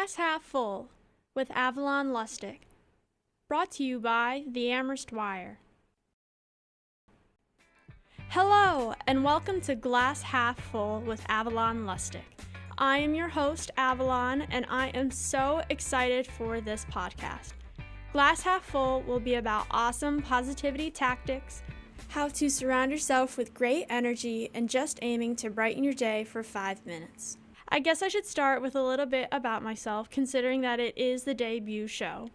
Glass Half Full with Avalon Lustig. Brought to you by the Amherst Wire. Hello, and welcome to Glass Half Full with Avalon Lustig. I am your host, Avalon, and I am so excited for this podcast. Glass Half Full will be about awesome positivity tactics, how to surround yourself with great energy, and just aiming to brighten your day for 5 minutes. I guess I should start with a little bit about myself, considering that it is the debut show.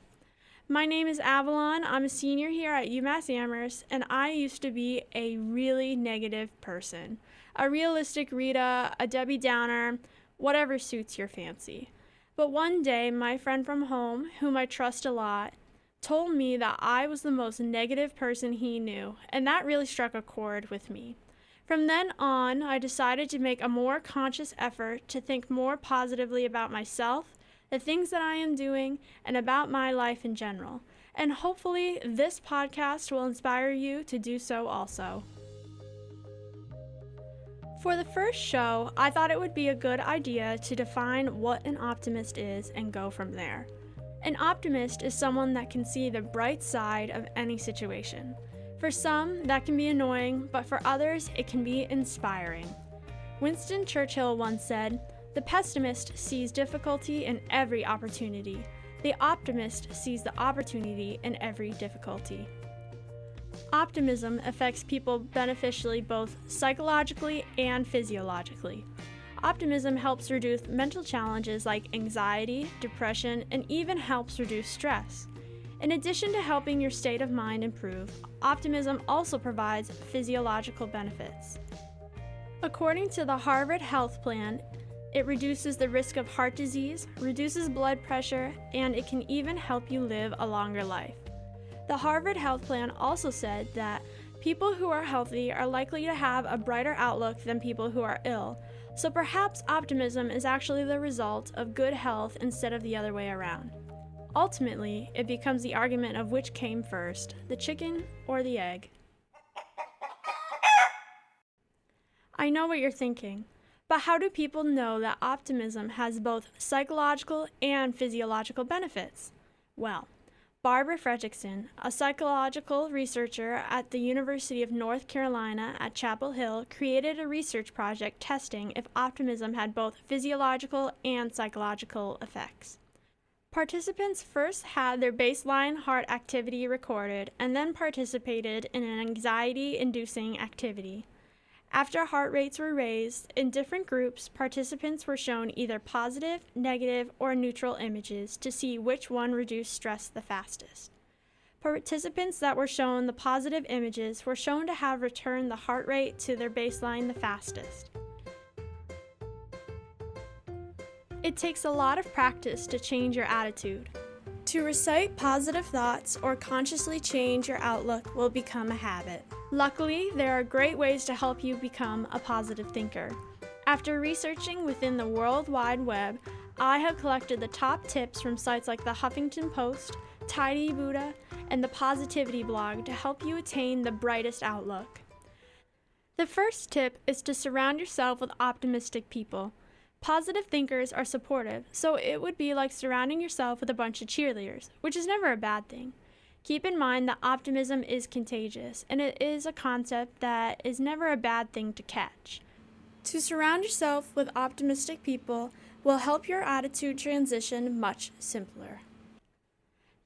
My name is Avalon. I'm a senior here at UMass Amherst, and I used to be a really negative person. A realistic Rita, a Debbie Downer, whatever suits your fancy. But one day, my friend from home, whom I trust a lot, told me that I was the most negative person he knew, and that really struck a chord with me. From then on, I decided to make a more conscious effort to think more positively about myself, the things that I am doing, and about my life in general. And hopefully, this podcast will inspire you to do so also. For the first show, I thought it would be a good idea to define what an optimist is and go from there. An optimist is someone that can see the bright side of any situation. For some, that can be annoying, but for others, it can be inspiring. Winston Churchill once said, "The pessimist sees difficulty in every opportunity. The optimist sees the opportunity in every difficulty." Optimism affects people beneficially both psychologically and physiologically. Optimism helps reduce mental challenges like anxiety, depression, and even helps reduce stress. In addition to helping your state of mind improve, optimism also provides physiological benefits. According to the Harvard Health Plan, it reduces the risk of heart disease, reduces blood pressure, and it can even help you live a longer life. The Harvard Health Plan also said that people who are healthy are likely to have a brighter outlook than people who are ill, so perhaps optimism is actually the result of good health instead of the other way around. Ultimately, it becomes the argument of which came first, the chicken or the egg. I know what you're thinking, but how do people know that optimism has both psychological and physiological benefits? Well, Barbara Fredrickson, a psychological researcher at the University of North Carolina at Chapel Hill, created a research project testing if optimism had both physiological and psychological effects. Participants first had their baseline heart activity recorded and then participated in an anxiety-inducing activity. After heart rates were raised, in different groups, participants were shown either positive, negative, or neutral images to see which one reduced stress the fastest. Participants that were shown the positive images were shown to have returned the heart rate to their baseline the fastest. It takes a lot of practice to change your attitude. To recite positive thoughts or consciously change your outlook will become a habit. Luckily, there are great ways to help you become a positive thinker. After researching within the World Wide Web, I have collected the top tips from sites like the Huffington Post, Tidy Buddha, and the Positivity blog to help you attain the brightest outlook. The first tip is to surround yourself with optimistic people. Positive thinkers are supportive, so it would be like surrounding yourself with a bunch of cheerleaders, which is never a bad thing. Keep in mind that optimism is contagious, and it is a concept that is never a bad thing to catch. To surround yourself with optimistic people will help your attitude transition much simpler.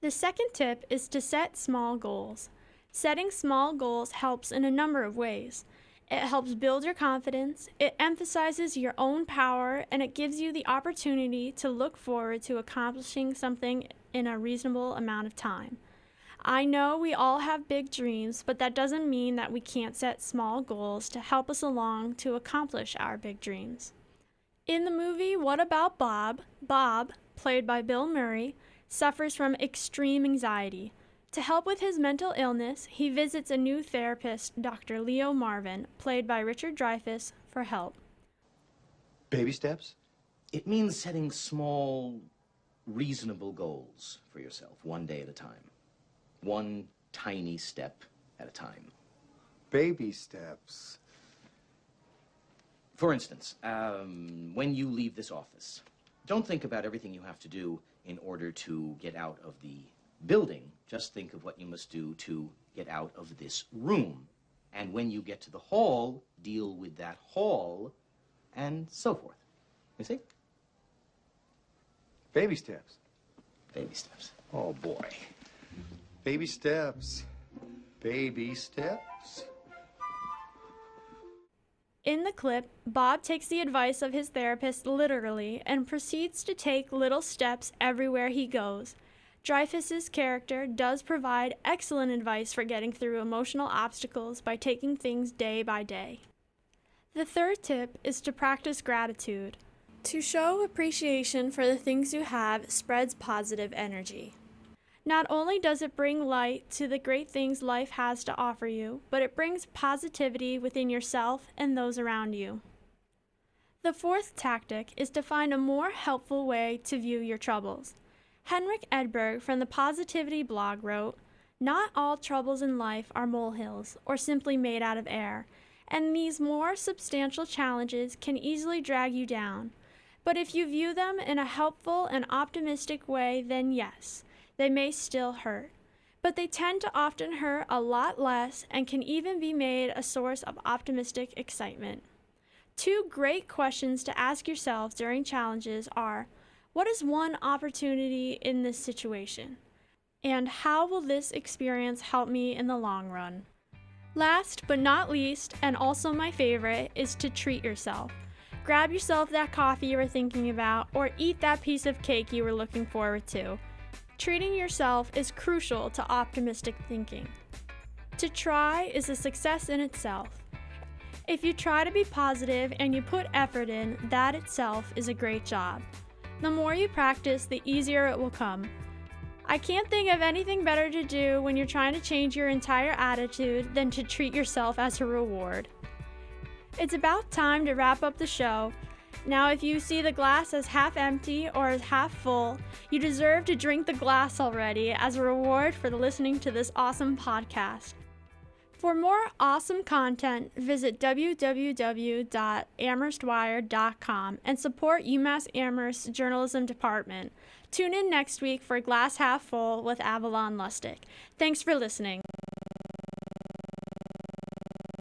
The second tip is to set small goals. Setting small goals helps in a number of ways. It helps build your confidence, it emphasizes your own power, and it gives you the opportunity to look forward to accomplishing something in a reasonable amount of time. I know we all have big dreams, but that doesn't mean that we can't set small goals to help us along to accomplish our big dreams. In the movie What About Bob, Bob, played by Bill Murray, suffers from extreme anxiety. To help with his mental illness, he visits a new therapist, Dr. Leo Marvin, played by Richard Dreyfuss, for help. Baby steps? It means setting small, reasonable goals for yourself, one day at a time. One tiny step at a time. Baby steps. For instance, when you leave this office, Don't think about everything you have to do in order to get out of the building. Just think of what you must do to get out of this room. And when you get to the hall, deal with that hall, and so forth. You see? Baby steps. Baby steps. Oh, boy. Baby steps. Baby steps. In the clip, Bob takes the advice of his therapist literally and proceeds to take little steps everywhere he goes. Dreyfuss's character does provide excellent advice for getting through emotional obstacles by taking things day by day. The third tip is to practice gratitude. To show appreciation for the things you have spreads positive energy. Not only does it bring light to the great things life has to offer you, but it brings positivity within yourself and those around you. The fourth tactic is to find a more helpful way to view your troubles. Henrik Edberg from the Positivity blog wrote, "Not all troubles in life are molehills or simply made out of air, and these more substantial challenges can easily drag you down. But if you view them in a helpful and optimistic way, then yes, they may still hurt. But they tend to often hurt a lot less and can even be made a source of optimistic excitement." Two great questions to ask yourself during challenges are, what is one opportunity in this situation? And how will this experience help me in the long run? Last but not least, and also my favorite, is to treat yourself. Grab yourself that coffee you were thinking about, or eat that piece of cake you were looking forward to. Treating yourself is crucial to optimistic thinking. To try is a success in itself. If you try to be positive and you put effort in, that itself is a great job. The more you practice, the easier it will come. I can't think of anything better to do when you're trying to change your entire attitude than to treat yourself as a reward. It's about time to wrap up the show. Now, if you see the glass as half empty or as half full, you deserve to drink the glass already as a reward for listening to this awesome podcast. For more awesome content, visit www.amherstwire.com and support UMass Amherst Journalism Department. Tune in next week for Glass Half Full with Avalon Lustig. Thanks for listening.